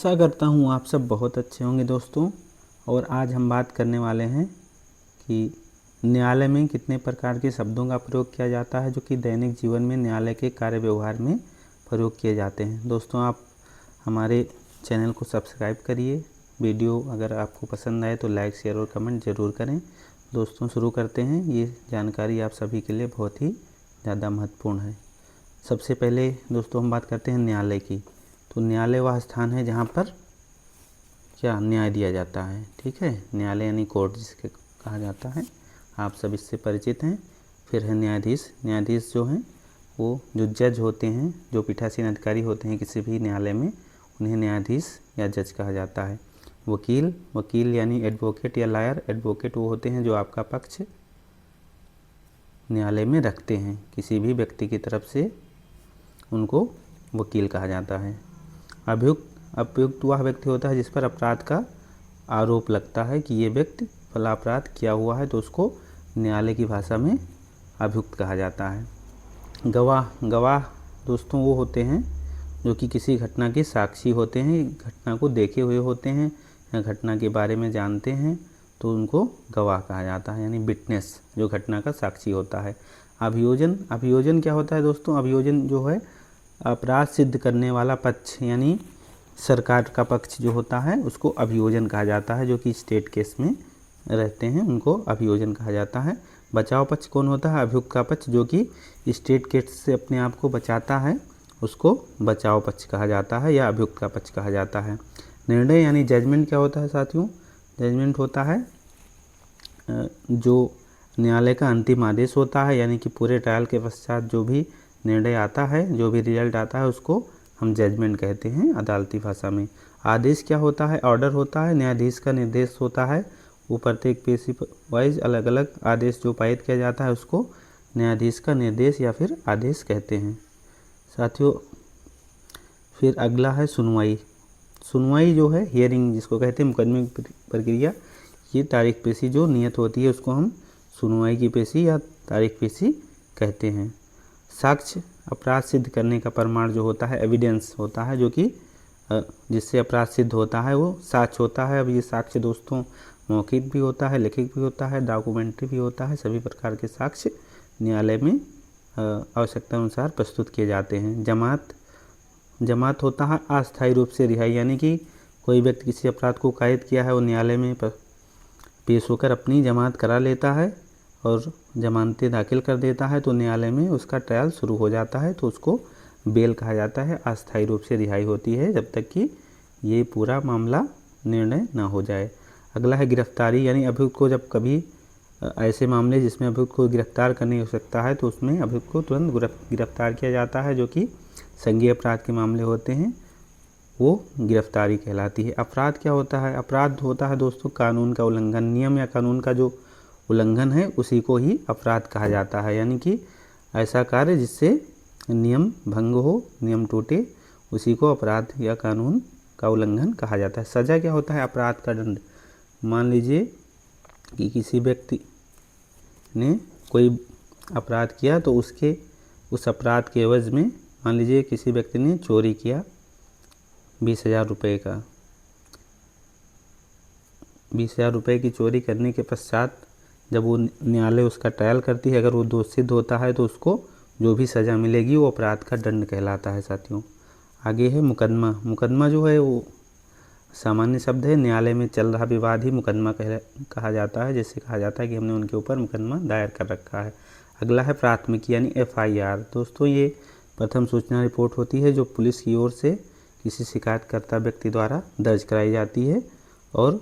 आशा करता हूँ आप सब बहुत अच्छे होंगे दोस्तों। और आज हम बात करने वाले हैं कि न्यायालय में कितने प्रकार के शब्दों का प्रयोग किया जाता है जो कि दैनिक जीवन में न्यायालय के कार्य व्यवहार में प्रयोग किए जाते हैं। दोस्तों आप हमारे चैनल को सब्सक्राइब करिए। वीडियो अगर आपको पसंद आए तो लाइक शेयर और कमेंट ज़रूर करें। दोस्तों शुरू करते हैं। ये जानकारी आप सभी के लिए बहुत ही ज़्यादा महत्वपूर्ण है। सबसे पहले दोस्तों हम बात करते हैं न्यायालय की। तो न्यायालय वह स्थान है जहाँ पर क्या न्याय दिया जाता है। ठीक है, न्यायालय यानी कोर्ट जिसके कहा जाता है, आप सब इससे परिचित हैं। फिर है न्यायाधीश। न्यायाधीश जो हैं वो जो जज होते हैं, जो पीठासीन अधिकारी होते हैं किसी भी न्यायालय में, उन्हें न्यायाधीश या जज कहा जाता है। वकील, वकील यानी एडवोकेट या लायर। एडवोकेट वो होते हैं जो आपका पक्ष न्यायालय में रखते हैं, किसी भी व्यक्ति की तरफ से उनको वकील कहा जाता है। अभियुक्त वह व्यक्ति होता है जिस पर अपराध का आरोप लगता है कि ये व्यक्ति फला अपराध किया हुआ है, तो उसको न्यायालय की भाषा में अभियुक्त कहा जाता है। गवाह दोस्तों वो होते हैं जो कि किसी घटना के साक्षी होते हैं, घटना को देखे हुए होते हैं या घटना के बारे में जानते हैं, तो उनको गवाह कहा जाता है, यानी विटनेस जो घटना का साक्षी होता है। अभियोजन क्या होता है दोस्तों? अभियोजन जो है अपराध सिद्ध करने वाला पक्ष, यानी सरकार का पक्ष जो होता है उसको अभियोजन कहा जाता है। जो कि स्टेट केस में रहते हैं उनको अभियोजन कहा जाता है। बचाव पक्ष कौन होता है? अभियुक्त का पक्ष जो कि स्टेट केस से अपने आप को बचाता है, उसको बचाव पक्ष कहा जाता है या अभियुक्त का पक्ष कहा जाता है। निर्णय यानी जजमेंट क्या होता है साथियों? जजमेंट होता है जो न्यायालय का अंतिम आदेश होता है, यानी कि पूरे ट्रायल के पश्चात जो भी निर्णय आता है, जो भी रिजल्ट आता है, उसको हम जजमेंट कहते हैं अदालती भाषा में। आदेश क्या होता है? ऑर्डर होता है। न्यायाधीश का निर्देश होता है, वो प्रत्येक पेशी वाइज अलग अलग आदेश जो पारित किया जाता है उसको न्यायाधीश का निर्देश या फिर आदेश कहते हैं साथियों। फिर अगला है सुनवाई। सुनवाई जो है हियरिंग जिसको कहते हैं, मुकदमे की प्रक्रिया। ये तारीख पेशी जो नियत होती है उसको हम सुनवाई की पेशी या तारीख पेशी कहते हैं। साक्ष्य अपराध सिद्ध करने का प्रमाण जो होता है, एविडेंस होता है, जो कि जिससे अपराध सिद्ध होता है वो साक्ष्य होता है। अब ये साक्ष्य दोस्तों मौखिक भी होता है, लिखित भी होता है, डॉक्यूमेंट्री भी होता है। सभी प्रकार के साक्ष्य न्यायालय में आवश्यकता अनुसार प्रस्तुत किए जाते हैं। जमात होता है अस्थायी रूप से रिहाई, यानी कि कोई व्यक्ति किसी अपराध को कायद किया है वो न्यायालय में पेश होकर अपनी जमात करा लेता है और जमानतें दाखिल कर देता है, तो न्यायालय में उसका ट्रायल शुरू हो जाता है, तो उसको बेल कहा जाता है। अस्थायी रूप से रिहाई होती है जब तक कि ये पूरा मामला निर्णय ना हो जाए। अगला है गिरफ्तारी, यानी अभियुक्त को जब कभी ऐसे मामले जिसमें अभियुक्त को गिरफ्तार करने की आवश्यकता है तो उसमें अभियुक्त को तुरंत गिरफ्तार किया जाता है। जो कि संज्ञेय अपराध के मामले होते हैं वो गिरफ्तारी कहलाती है। अपराध क्या होता है? अपराध होता है दोस्तों कानून का उल्लंघन। नियम या कानून का जो उल्लंघन है उसी को ही अपराध कहा जाता है, यानी कि ऐसा कार्य जिससे नियम भंग हो, नियम टूटे, उसी को अपराध या कानून का उल्लंघन कहा जाता है। सजा क्या होता है? अपराध का दंड। मान लीजिए कि किसी व्यक्ति ने कोई अपराध किया तो उस अपराध के एवज में मान लीजिए किसी व्यक्ति ने चोरी किया 20,000 रुपये का। 20,000 रुपये की चोरी करने के पश्चात जब वो न्यायालय उसका ट्रायल करती है, अगर वो दोषी सिद्ध होता है तो उसको जो भी सज़ा मिलेगी वो अपराध का दंड कहलाता है साथियों। आगे है मुकदमा। मुकदमा जो है वो सामान्य शब्द है, न्यायालय में चल रहा विवाद ही मुकदमा कहा जाता है, जिससे कहा जाता है कि हमने उनके ऊपर मुकदमा दायर कर रखा है। अगला है प्राथमिकी यानी FIR। दोस्तों ये प्रथम सूचना रिपोर्ट होती है जो पुलिस की ओर से किसी शिकायतकर्ता व्यक्ति द्वारा दर्ज कराई जाती है और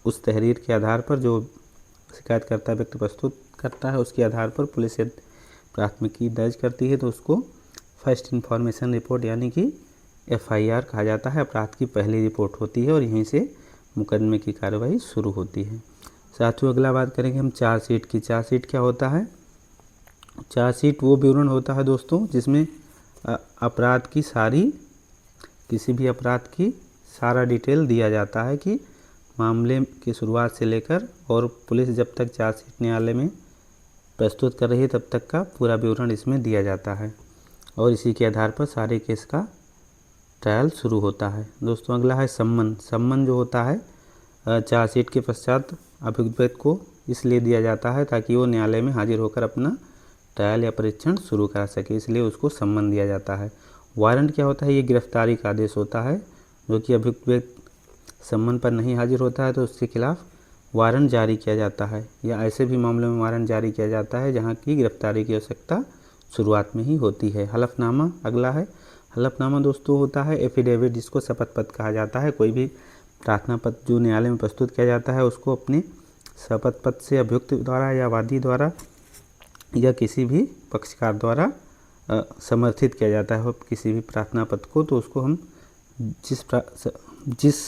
उस तहरीर के आधार पर जो शिकायतकर्ता व्यक्ति प्रस्तुत करता है उसके आधार पर पुलिस प्राथमिकी दर्ज करती है, तो उसको फर्स्ट इन्फॉर्मेशन रिपोर्ट यानी कि FIR कहा जाता है। अपराध की पहली रिपोर्ट होती है और यहीं से मुकदमे की कार्रवाई शुरू होती है साथियों। अगला बात करेंगे हम चार्जशीट की। चार्जशीट क्या होता है? चार्जशीट वो विवरण होता है दोस्तों जिसमें अपराध की किसी भी अपराध की सारा डिटेल दिया जाता है कि मामले की शुरुआत से लेकर और पुलिस जब तक चार्जशीट न्यायालय में प्रस्तुत कर रही है तब तक का पूरा विवरण इसमें दिया जाता है और इसी के आधार पर सारे केस का ट्रायल शुरू होता है। दोस्तों अगला है सम्मन। सम्मन जो होता है चार्जशीट के पश्चात अभियुक्त को इसलिए दिया जाता है ताकि वो न्यायालय में हाजिर होकर अपना ट्रायल या परीक्षण शुरू करा सके, इसलिए उसको सम्मन दिया जाता है। वारंट क्या होता है? ये गिरफ्तारी का आदेश होता है, जो कि अभियुक्त सम्मन पर नहीं हाजिर होता है तो उसके खिलाफ वारंट जारी किया जाता है, या ऐसे भी मामलों में वारंट जारी किया जाता है जहाँ की गिरफ्तारी की आवश्यकता शुरुआत में ही होती है। हलफनामा अगला है। हलफनामा दोस्तों होता है एफिडेविट, जिसको शपथ पत्र कहा जाता है। कोई भी प्रार्थना पत्र जो न्यायालय में प्रस्तुत किया जाता है उसको अपने शपथ पत्र से अभियुक्त द्वारा या वादी द्वारा या किसी भी पक्षकार द्वारा समर्थित किया जाता है किसी भी प्रार्थना पत्र को, तो उसको हम जिस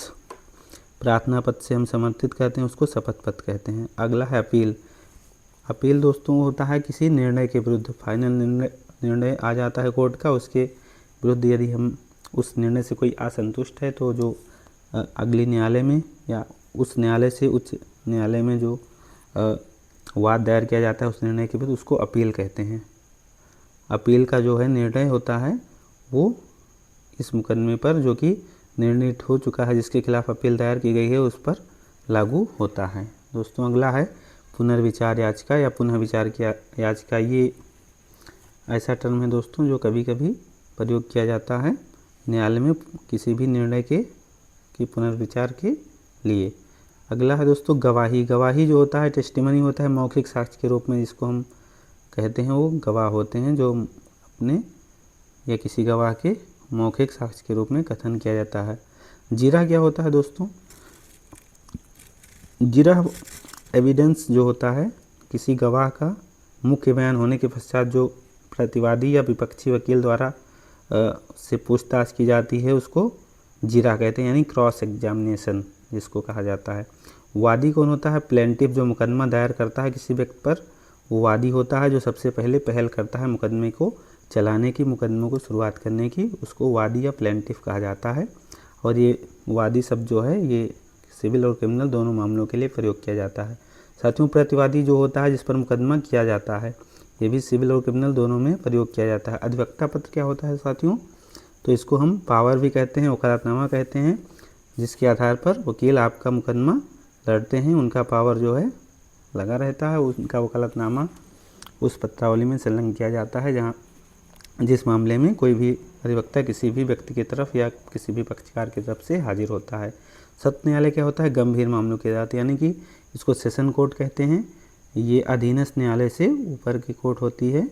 प्रार्थना पत्र से हम समर्थित करते हैं उसको शपथ पत्र कहते हैं। अगला है अपील। अपील दोस्तों होता है किसी निर्णय के विरुद्ध, फाइनल निर्णय आ जाता है कोर्ट का, उसके विरुद्ध यदि हम उस निर्णय से कोई असंतुष्ट है तो जो अगले न्यायालय में या उस न्यायालय से उच्च न्यायालय में जो वाद दायर किया जाता है उस निर्णय के विरुद्ध, उसको अपील कहते हैं। अपील का जो है निर्णय होता है वो इस मुकदमे पर जो कि निर्णित हो चुका है, जिसके खिलाफ अपील दायर की गई है, उस पर लागू होता है। दोस्तों अगला है पुनर्विचार याचिका या पुनः विचार की याचिका। ये ऐसा टर्म है दोस्तों जो कभी कभी प्रयोग किया जाता है न्यायालय में किसी भी निर्णय के पुनर्विचार के लिए। अगला है दोस्तों गवाही। गवाही जो होता है टेस्टिमनी होता है, मौखिक साक्ष्य के रूप में जिसको हम कहते हैं, वो गवाह होते हैं जो अपने या किसी गवाह के मौखिक साक्ष्य के रूप में कथन किया जाता है। जीरा क्या होता है दोस्तों? जीरा एविडेंस जो होता है किसी गवाह का मुख्य बयान होने के पश्चात जो प्रतिवादी या विपक्षी वकील द्वारा से पूछताछ की जाती है उसको जीरा कहते हैं, यानी क्रॉस एग्जामिनेशन जिसको कहा जाता है। वादी कौन होता है? प्लेंटिफ, जो मुकदमा दायर करता है किसी व्यक्ति पर, वो वादी होता है जो सबसे पहले पहल करता है मुकदमे को चलाने की, मुकदमों को शुरुआत करने की, उसको वादी या प्लेंटिफ कहा जाता है। और ये वादी शब्द जो है ये सिविल और क्रिमिनल दोनों मामलों के लिए प्रयोग किया जाता है। साथियों प्रतिवादी जो होता है जिस पर मुकदमा किया जाता है, ये भी सिविल और क्रिमिनल दोनों में प्रयोग किया जाता है। अधिवक्ता पत्र क्या होता है साथियों? तो इसको हम पावर भी कहते हैं, वकालतनामा कहते हैं, जिसके आधार पर वकील आपका मुकदमा लड़ते हैं, उनका पावर जो है लगा रहता है, उनका वकालतनामा उस पत्रावली में संलग्न किया जाता है जहाँ जिस मामले में कोई भी अधिवक्ता किसी भी व्यक्ति की तरफ या किसी भी पक्षकार की तरफ से हाजिर होता है। सत्र न्यायालय क्या होता है? गंभीर मामलों की अदालत, यानी कि इसको सेशन कोर्ट कहते हैं। ये अधीनस्थ न्यायालय से ऊपर की कोर्ट होती है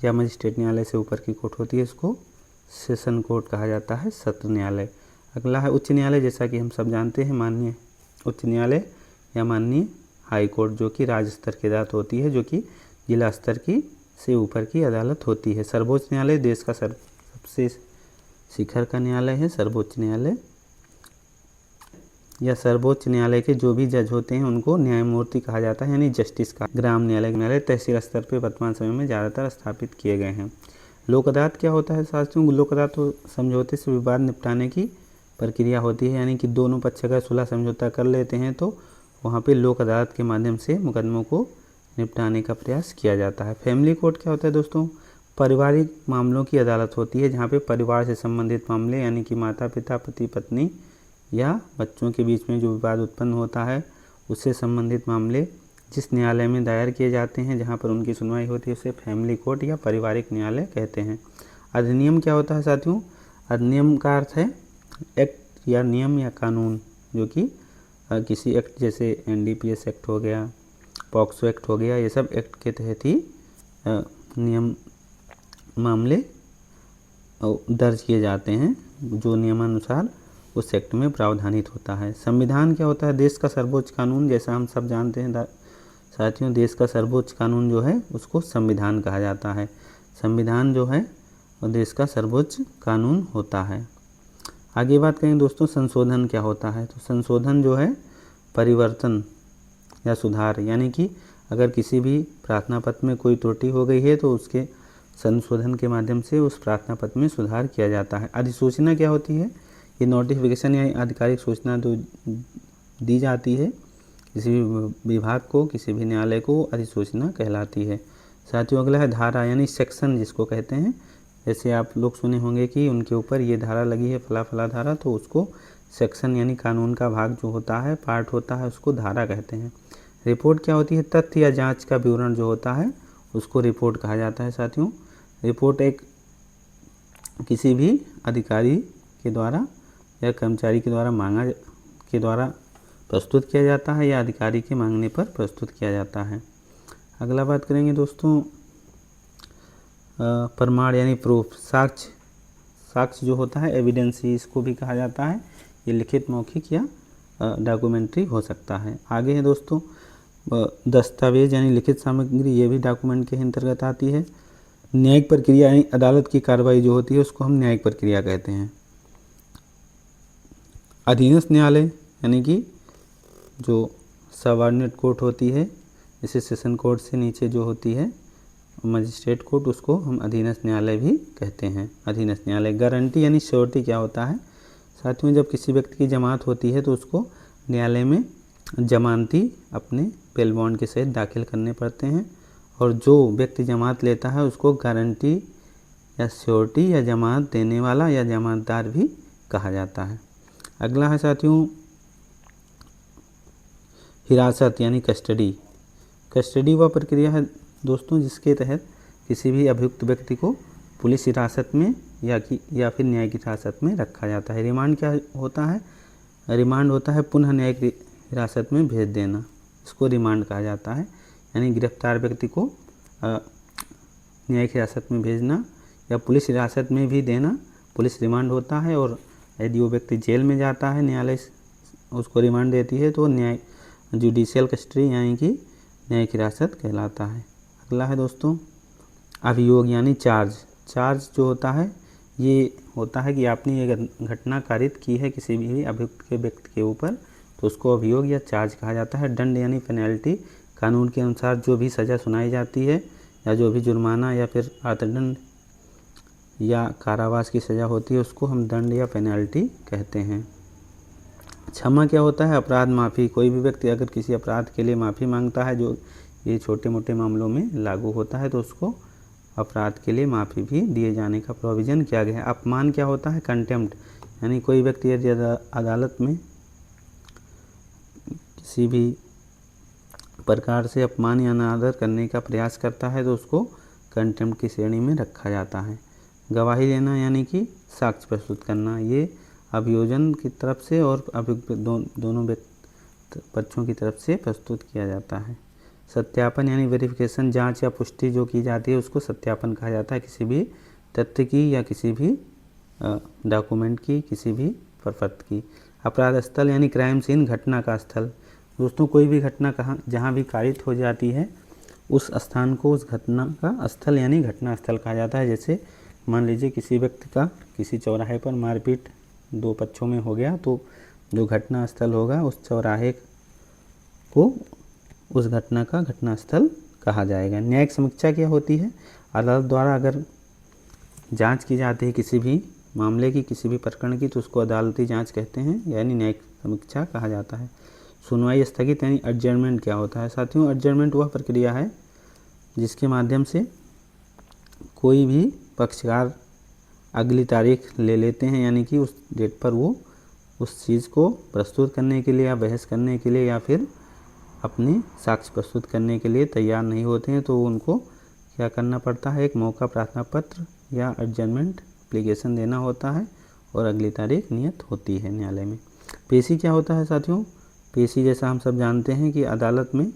या मजिस्ट्रेट न्यायालय से ऊपर की कोर्ट होती है, इसको सेशन कोर्ट कहा जाता है, सत्र न्यायालय। अगला है उच्च न्यायालय। जैसा कि हम सब जानते हैं माननीय उच्च न्यायालय या माननीय हाई कोर्ट, जो कि राज्य स्तर की अदालत होती है, जो कि जिला स्तर की से ऊपर की अदालत होती है। सर्वोच्च न्यायालय देश का सबसे शिखर का न्यायालय है। सर्वोच्च न्यायालय या सर्वोच्च न्यायालय के जो भी जज होते हैं उनको न्यायमूर्ति कहा जाता है, यानी जस्टिस का। ग्राम न्यायालय तहसील स्तर पर वर्तमान समय में ज़्यादातर स्थापित किए गए हैं। लोक अदालत क्या होता है साथियों? लोक अदालत तो समझौते से विवाद निपटाने की प्रक्रिया होती है, यानी कि दोनों पक्ष अगर सुलह समझौता कर लेते हैं तो वहाँ पे लोक अदालत के माध्यम से मुकदमों को निपटाने का प्रयास किया जाता है। फैमिली कोर्ट क्या होता है दोस्तों? पारिवारिक मामलों की अदालत होती है, जहाँ पे परिवार से संबंधित मामले, यानी कि माता पिता, पति पत्नी या बच्चों के बीच में जो विवाद उत्पन्न होता है उससे संबंधित मामले जिस न्यायालय में दायर किए जाते हैं, जहाँ पर उनकी सुनवाई होती है, उसे फैमिली कोर्ट या पारिवारिक न्यायालय कहते हैं। अधिनियम क्या होता है साथियों? अधिनियम का अर्थ है एक्ट या नियम या कानून, जो कि किसी एक्ट जैसे NDPS एक्ट हो गया, पॉक्सो एक्ट हो गया, ये सब एक्ट के तहत ही नियम मामले दर्ज किए जाते हैं, जो नियमानुसार उस एक्ट में प्रावधानित होता है। संविधान क्या होता है? देश का सर्वोच्च कानून। जैसा हम सब जानते हैं साथियों, देश का सर्वोच्च कानून जो है उसको संविधान कहा जाता है। संविधान जो है वो देश का सर्वोच्च कानून होता है। आगे बात करें दोस्तों संशोधन क्या होता है? तो संशोधन जो है परिवर्तन या सुधार, यानी कि अगर किसी भी प्रार्थना पत्र में कोई त्रुटि हो गई है तो उसके संशोधन के माध्यम से उस प्रार्थना पत्र में सुधार किया जाता है। अधिसूचना क्या होती है? ये नोटिफिकेशन या आधिकारिक सूचना जो दी जाती है किसी भी विभाग को, किसी भी न्यायालय को, अधिसूचना कहलाती है। साथियों अगला है धारा, यानी सेक्शन जिसको कहते हैं, जैसे आप लोग सुने होंगे कि उनके ऊपर ये धारा लगी है फला फला धारा, तो उसको सेक्शन यानी कानून का भाग जो होता है, पार्ट होता है, उसको धारा कहते हैं। रिपोर्ट क्या होती है? तथ्य या जांच का विवरण जो होता है उसको रिपोर्ट कहा जाता है साथियों। रिपोर्ट एक किसी भी अधिकारी के द्वारा या कर्मचारी के द्वारा प्रस्तुत किया जाता है या अधिकारी के मांगने पर प्रस्तुत किया जाता है। अगला बात करेंगे दोस्तों प्रमाण यानी प्रूफ, साक्ष्य जो होता है एविडेंस ही इसको भी कहा जाता है। ये लिखित, मौखिक या डॉक्यूमेंट्री हो सकता है। आगे है दोस्तों दस्तावेज यानी लिखित सामग्री, ये भी डॉक्यूमेंट के अंतर्गत आती है। न्यायिक प्रक्रिया यानी अदालत की कार्रवाई जो होती है उसको हम न्यायिक प्रक्रिया कहते हैं। अधीनस्थ न्यायालय यानी कि जो सबऑर्डिनेट कोर्ट होती है, जैसे सेशन कोर्ट से नीचे जो होती है मजिस्ट्रेट कोर्ट, उसको हम अधीनस्थ न्यायालय भी कहते हैं। अधीनस्थ न्यायालय। गारंटी यानी श्योरिटी क्या होता है साथियों? जब किसी व्यक्ति की जमानत होती है तो उसको न्यायालय में जमानती अपने बेल बॉन्ड के सहित दाखिल करने पड़ते हैं, और जो व्यक्ति जमानत लेता है उसको गारंटी या श्योरिटी या जमानत देने वाला या जमानतदार भी कहा जाता है। अगला है साथियों हिरासत यानी कस्टडी। कस्टडी वह प्रक्रिया है दोस्तों जिसके तहत किसी भी अभियुक्त व्यक्ति को पुलिस हिरासत में या फिर न्यायिक हिरासत में रखा जाता है। रिमांड क्या होता है? रिमांड होता है पुनः न्यायिक हिरासत में भेज देना, इसको रिमांड कहा जाता है। यानी गिरफ्तार व्यक्ति को न्यायिक हिरासत में भेजना या पुलिस हिरासत में भी देना, पुलिस रिमांड होता है। और यदि वो व्यक्ति जेल में जाता है, न्यायालय उसको रिमांड देती है, तो न्याय जुडिशियल कस्टडी यानी कि न्यायिक हिरासत कहलाता है। अगला है दोस्तों अभियोग यानी चार्ज जो होता है ये होता है कि आपने ये घटना कारित की है किसी भी अभियुक्त के व्यक्ति के ऊपर, तो उसको अभियोग या चार्ज कहा जाता है। दंड यानी पेनल्टी, कानून के अनुसार जो भी सज़ा सुनाई जाती है या जो भी जुर्माना या फिर अर्थदंड या कारावास की सज़ा होती है उसको हम दंड या पेनल्टी कहते हैं। क्षमा क्या होता है? अपराध माफ़ी। कोई भी व्यक्ति अगर किसी अपराध के लिए माफ़ी मांगता है, जो ये छोटे मोटे मामलों में लागू होता है, तो उसको अपराध के लिए माफ़ी भी दिए जाने का प्रोविज़न किया गया है। अपमान क्या होता है? कंटेम्प्ट, यानी कोई व्यक्ति यदि अदालत में किसी भी प्रकार से अपमान या अनादर करने का प्रयास करता है तो उसको कंटेम्प्ट की श्रेणी में रखा जाता है। गवाही देना यानी कि साक्ष्य प्रस्तुत करना, ये अभियोजन की तरफ से और अभियुक्त दोनों पक्षों की तरफ से प्रस्तुत किया जाता है। सत्यापन यानी वेरिफिकेशन, जांच या पुष्टि जो की जाती है उसको सत्यापन कहा जाता है, किसी भी तथ्य की या किसी भी डॉक्यूमेंट की, किसी भी प्रपत्र की। अपराध स्थल यानी क्राइम सीन, घटना का स्थल। दोस्तों कोई भी घटना जहाँ भी कारित हो जाती है उस स्थान को उस घटना का स्थल यानी घटना स्थल कहा जाता है। जैसे मान लीजिए किसी व्यक्ति का किसी चौराहे पर मारपीट दो पक्षों में हो गया, तो जो घटना स्थल होगा उस चौराहे को उस घटना का घटना स्थल कहा जाएगा। न्यायिक समीक्षा क्या होती है? अदालत द्वारा अगर जांच की जाती है किसी भी मामले की, किसी भी प्रकरण की, तो उसको अदालती जांच कहते हैं, यानी न्यायिक समीक्षा कहा जाता है। सुनवाई स्थगित यानी एडजर्नमेंट क्या होता है साथियों? एडजर्नमेंट वह प्रक्रिया है जिसके माध्यम से कोई भी पक्षकार अगली तारीख ले लेते हैं, यानी कि उस डेट पर वो उस चीज़ को प्रस्तुत करने के लिए या बहस करने के लिए या फिर अपने साक्ष्य प्रस्तुत करने के लिए तैयार नहीं होते हैं, तो उनको क्या करना पड़ता है? एक मौका प्रार्थना पत्र या एडजर्नमेंट एप्लीकेशन देना होता है और अगली तारीख नियत होती है न्यायालय में। पेशी क्या होता है साथियों? पेशी जैसा हम सब जानते हैं कि अदालत में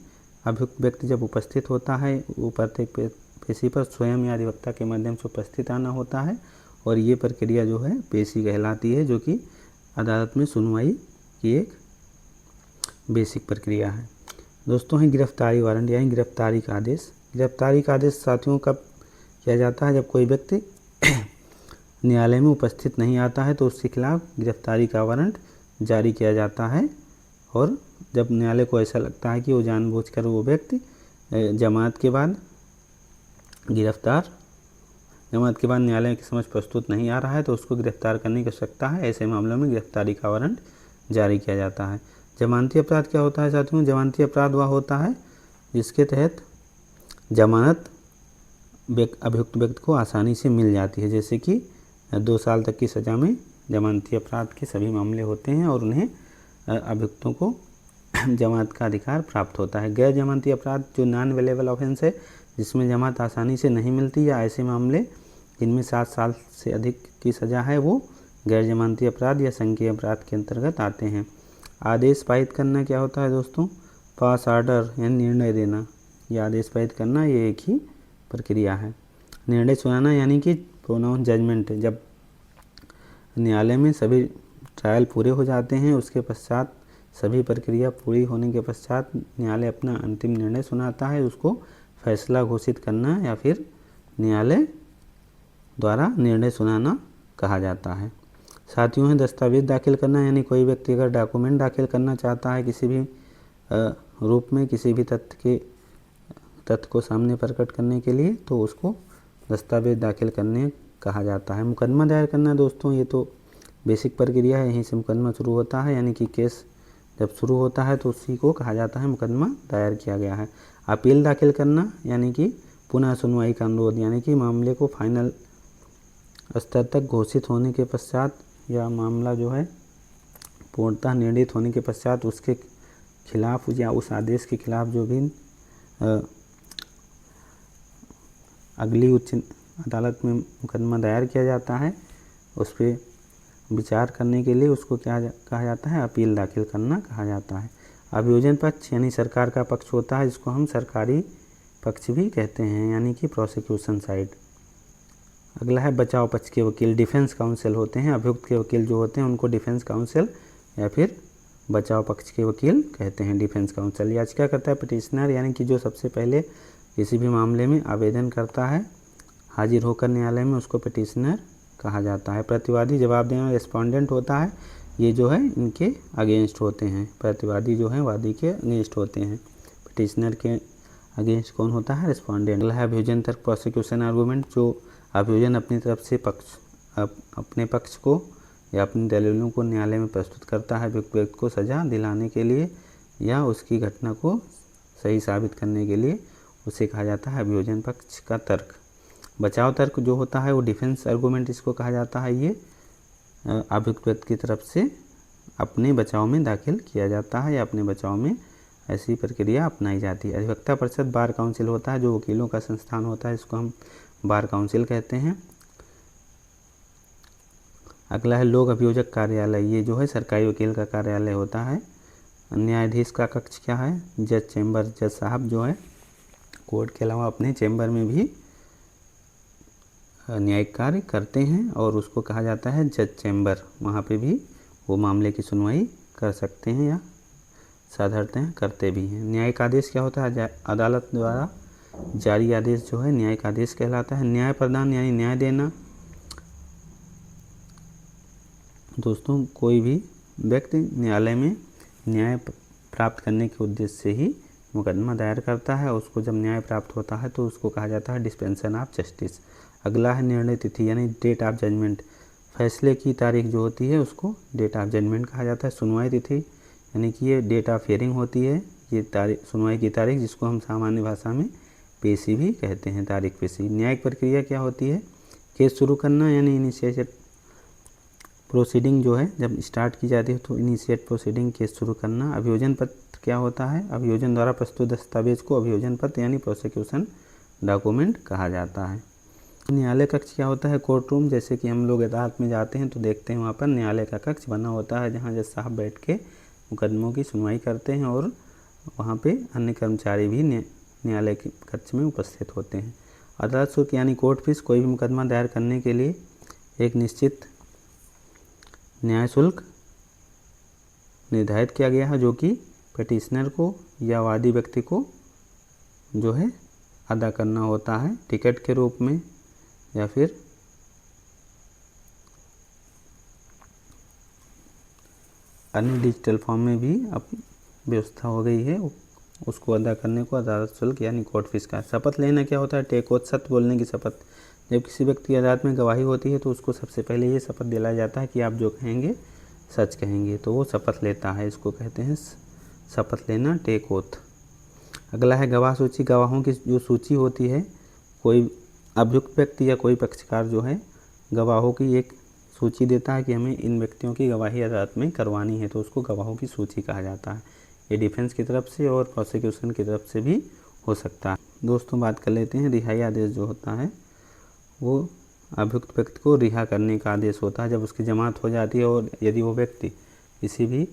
अभियुक्त व्यक्ति जब उपस्थित होता है, वो प्रत्येक पेशी पर स्वयं या अधिवक्ता के माध्यम से उपस्थित आना होता है, और ये प्रक्रिया जो है पेशी कहलाती है, जो कि अदालत में सुनवाई की एक बेसिक प्रक्रिया है। दोस्तों है गिरफ्तारी वारंट यानी गिरफ्तारी का आदेश। गिरफ्तारी का आदेश साथियों कब किया जाता है? जब कोई व्यक्ति न्यायालय में उपस्थित नहीं आता है तो उसके खिलाफ गिरफ्तारी का वारंट जारी किया जाता है, और जब न्यायालय को ऐसा लगता है कि वो जानबूझकर वो व्यक्ति जमानत के बाद न्यायालय के समक्ष प्रस्तुत नहीं आ रहा है तो उसको गिरफ्तार करने की आवश्यकता है। ऐसे मामलों में गिरफ्तारी का वारंट जारी किया जाता है। जमानती अपराध क्या होता है साथियों? जमानती अपराध वह होता है जिसके तहत जमानत अभियुक्त व्यक्ति को आसानी से मिल जाती है, जैसे कि 2 साल तक की सज़ा में जमानती अपराध के सभी मामले होते हैं और उन्हें अभियुक्तों को जमानत का अधिकार प्राप्त होता है। गैर जमानती अपराध जो नॉन अवेलेबल ऑफेंस है, जिसमें जमानत आसानी से नहीं मिलती, या ऐसे मामले जिनमें 7 साल से अधिक की सज़ा है, वो गैर जमानती अपराध या संज्ञेय अपराध के अंतर्गत आते हैं। आदेश पारित करना क्या होता है दोस्तों? पास ऑर्डर यानी निर्णय देना, या आदेश पारित करना, ये एक ही प्रक्रिया है। निर्णय सुनाना यानी कि प्रोनाउंस जजमेंट, जब न्यायालय में सभी ट्रायल पूरे हो जाते हैं, उसके पश्चात सभी प्रक्रिया पूरी होने के पश्चात न्यायालय अपना अंतिम निर्णय सुनाता है। उसको फैसला घोषित करना या फिर न्यायालय द्वारा निर्णय सुनाना कहा जाता है। साथियों है दस्तावेज दाखिल करना, यानी कोई व्यक्ति अगर डॉक्यूमेंट दाखिल करना चाहता है किसी भी रूप में, किसी भी तथ्य को सामने प्रकट करने के लिए, तो उसको दस्तावेज दाखिल करने कहा जाता है। मुकदमा दायर करना दोस्तों, ये तो बेसिक प्रक्रिया है, यहीं से मुकदमा शुरू होता है, यानी कि केस जब शुरू होता है तो उसी को कहा जाता है मुकदमा दायर किया गया है। अपील दाखिल करना यानी कि पुनः सुनवाई का अनुरोध, यानी कि मामले को फाइनल स्तर तक घोषित होने के पश्चात या मामला जो है पूर्णतः निर्णीत होने के पश्चात उसके खिलाफ या उस आदेश के खिलाफ जो भी अगली उच्च अदालत में मुकदमा दायर किया जाता है, उस पर विचार करने के लिए उसको क्या कहा जाता है? अपील दाखिल करना कहा जाता है। अभियोजन पक्ष यानी सरकार का पक्ष होता है, जिसको हम सरकारी पक्ष भी कहते हैं, यानी कि प्रोसिक्यूशन साइड। अगला है बचाव पक्ष के वकील, डिफेंस काउंसिल होते हैं। अभियुक्त के वकील जो होते हैं उनको डिफेंस काउंसिल या फिर बचाव पक्ष के वकील कहते हैं, डिफेंस काउंसिल। याचिका करता है पिटिशनर, यानी कि जो सबसे पहले किसी भी मामले में आवेदन करता है हाजिर होकर न्यायालय में, उसको पिटिशनर कहा जाता है। प्रतिवादी जवाब देना रेस्पोंडेंट होता है, ये जो है इनके अगेंस्ट होते हैं। प्रतिवादी जो है वादी के अगेंस्ट होते हैं, पिटिशनर के अगेंस्ट कौन होता है? रेस्पोंडेंट। अगला है अभियोजन तर्क, प्रोसिक्यूशन आर्गूमेंट, जो अभियोजन अपनी तरफ से अपने पक्ष को या अपनी दलीलों को न्यायालय में प्रस्तुत करता है व्यक्ति को सज़ा दिलाने के लिए या उसकी घटना को सही साबित करने के लिए, उसे कहा जाता है अभियोजन पक्ष का तर्क। बचाव तर्क जो होता है वो डिफेंस आर्गूमेंट इसको कहा जाता है। ये अभियुक्त व्यक्ति की तरफ से अपने बचाव में दाखिल किया जाता है या अपने बचाव में ऐसी प्रक्रिया अपनाई जाती है। अधिवक्ता परिषद बार काउंसिल होता है, जो वकीलों का संस्थान होता है, इसको हम बार काउंसिल कहते हैं। अगला है लोक अभियोजक कार्यालय, ये जो है सरकारी वकील का कार्यालय होता है। न्यायाधीश का कक्ष क्या है? जज चैम्बर, जज साहब जो है कोर्ट के अलावा अपने चैम्बर में भी न्यायिक कार्य करते हैं और उसको कहा जाता है जज चैम्बर। वहाँ पे भी वो मामले की सुनवाई कर सकते हैं या साधारणतः करते भी हैं। न्यायिक आदेश क्या होता है? अदालत द्वारा जारी आदेश जो है न्यायिक आदेश कहलाता है। न्याय प्रदान यानी न्याय देना। दोस्तों कोई भी व्यक्ति न्यायालय में न्याय प्राप्त करने के उद्देश्य से ही मुकदमा दायर करता है, उसको जब न्याय प्राप्त होता है तो उसको कहा जाता है डिस्पेंसन ऑफ जस्टिस। अगला है निर्णय तिथि यानी डेट ऑफ जजमेंट, फैसले की तारीख जो होती है उसको डेट ऑफ जजमेंट कहा जाता है। सुनवाई तिथि यानी कि ये डेट ऑफ हियरिंग होती है, ये तारीख सुनवाई की तारीख, जिसको हम सामान्य भाषा में पेशी भी कहते हैं, तारीख पेशी। न्यायिक प्रक्रिया क्या होती है? केस शुरू करना यानी इनिशिएट प्रोसीडिंग जो है जब स्टार्ट की जाती है तो इनिशिएट प्रोसीडिंग, केस शुरू करना। अभियोजन पत्र क्या होता है? अभियोजन द्वारा प्रस्तुत दस्तावेज को अभियोजन पत्र यानी प्रोसिक्यूशन डॉक्यूमेंट कहा जाता है। न्यायालय कक्ष क्या होता है? कोर्ट रूम, जैसे कि हम लोग अदालत में जाते हैं तो देखते हैं वहाँ पर न्यायालय का कक्ष बना होता है, जहाँ जज साहब बैठ के मुकदमों की सुनवाई करते हैं और वहाँ पे अन्य कर्मचारी भी न्यायालय के कक्ष में उपस्थित होते हैं। अदालत शुल्क यानी कोर्ट फीस, कोई भी मुकदमा दायर करने के लिए एक निश्चित न्याय शुल्क निर्धारित किया गया है, जो कि पिटिशनर को या वादी व्यक्ति को जो है अदा करना होता है टिकट के रूप में या फिर अन्य डिजिटल फॉर्म में भी अब व्यवस्था हो गई है, उसको अदा करने को अदालत शुल्क यानी कोर्ट फीस का। शपथ लेना क्या होता है? टेक ओथ, सत्य बोलने की शपथ। जब किसी व्यक्ति की अदालत में गवाही होती है तो उसको सबसे पहले ये शपथ दिलाया जाता है कि आप जो कहेंगे सच कहेंगे, तो वो शपथ लेता है, इसको कहते हैं शपथ लेना, टेक ओथ। अगला है गवाह सूची, गवाहों की जो सूची होती है, कोई अभियुक्त व्यक्ति या कोई पक्षकार जो है गवाहों की एक सूची देता है कि हमें इन व्यक्तियों की गवाही अदालत में करवानी है, तो उसको गवाहों की सूची कहा जाता है। ये डिफेंस की तरफ से और प्रोसिक्यूशन की तरफ से भी हो सकता है। दोस्तों बात कर लेते हैं रिहाई आदेश जो होता है वो अभियुक्त व्यक्ति को रिहा करने का आदेश होता है जब उसकी जमानत हो जाती है और यदि वो व्यक्ति किसी भी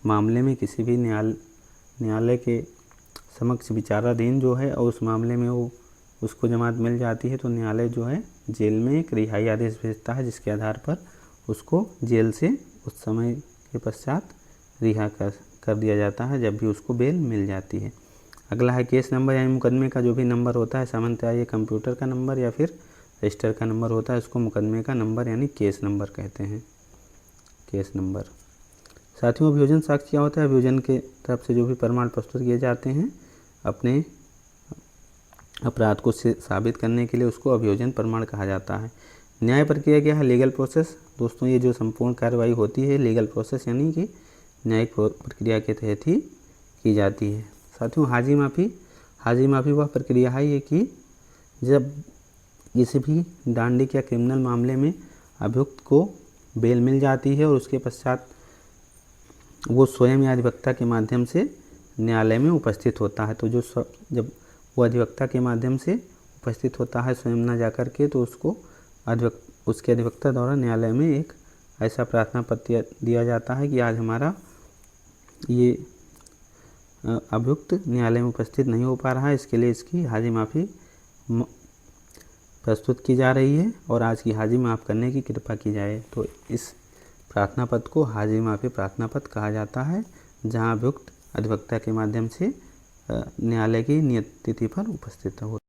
मामले में किसी भी न्यायालय के समक्ष विचाराधीन जो है और उस मामले में वो उसको जमानत मिल जाती है तो न्यायालय जो है जेल में एक रिहाई आदेश भेजता है जिसके आधार पर उसको जेल से उस समय के पश्चात रिहा कर दिया जाता है जब भी उसको बेल मिल जाती है। अगला है केस नंबर यानी मुकदमे का जो भी नंबर होता है, सामान्यतः ये कंप्यूटर का नंबर या फिर रजिस्टर का नंबर होता है, उसको मुकदमे का नंबर यानी केस नंबर कहते हैं, केस नंबर। साथियों अभियोजन साक्ष्य क्या होता है? अभियोजन के तरफ से जो भी प्रमाण प्रस्तुत किए जाते हैं अपने अपराध को साबित करने के लिए उसको अभियोजन प्रमाण कहा जाता है। न्याय प्रक्रिया क्या है? Legal process. दोस्तों ये जो संपूर्ण कार्रवाई होती है लीगल प्रोसेस यानी कि न्यायिक प्रक्रिया के तहत ही की जाती है। साथियों हाजी माफ़ी वह प्रक्रिया है ये कि जब किसी भी डांडिक या क्रिमिनल मामले में अभियुक्त को बेल मिल जाती है और उसके पश्चात वो स्वयं या अधिवक्ता के माध्यम से न्यायालय में उपस्थित होता है, तो जब वो अधिवक्ता के माध्यम से उपस्थित होता है स्वयं ना जाकर के, तो उसको उसके अधिवक्ता द्वारा न्यायालय में एक ऐसा प्रार्थना पत्र दिया जाता है कि आज हमारा ये अभियुक्त न्यायालय में उपस्थित नहीं हो पा रहा है, इसके लिए इसकी हाजिर माफ़ी प्रस्तुत की जा रही है और आज की हाजिर माफ़ करने की कृपा की जाए। तो इस प्रार्थना पत्र को हाजिर माफ़ी प्रार्थना पत्र कहा जाता है जहां अभियुक्त अधिवक्ता के माध्यम से न्यायालय की नियत तिथि पर उपस्थित हो।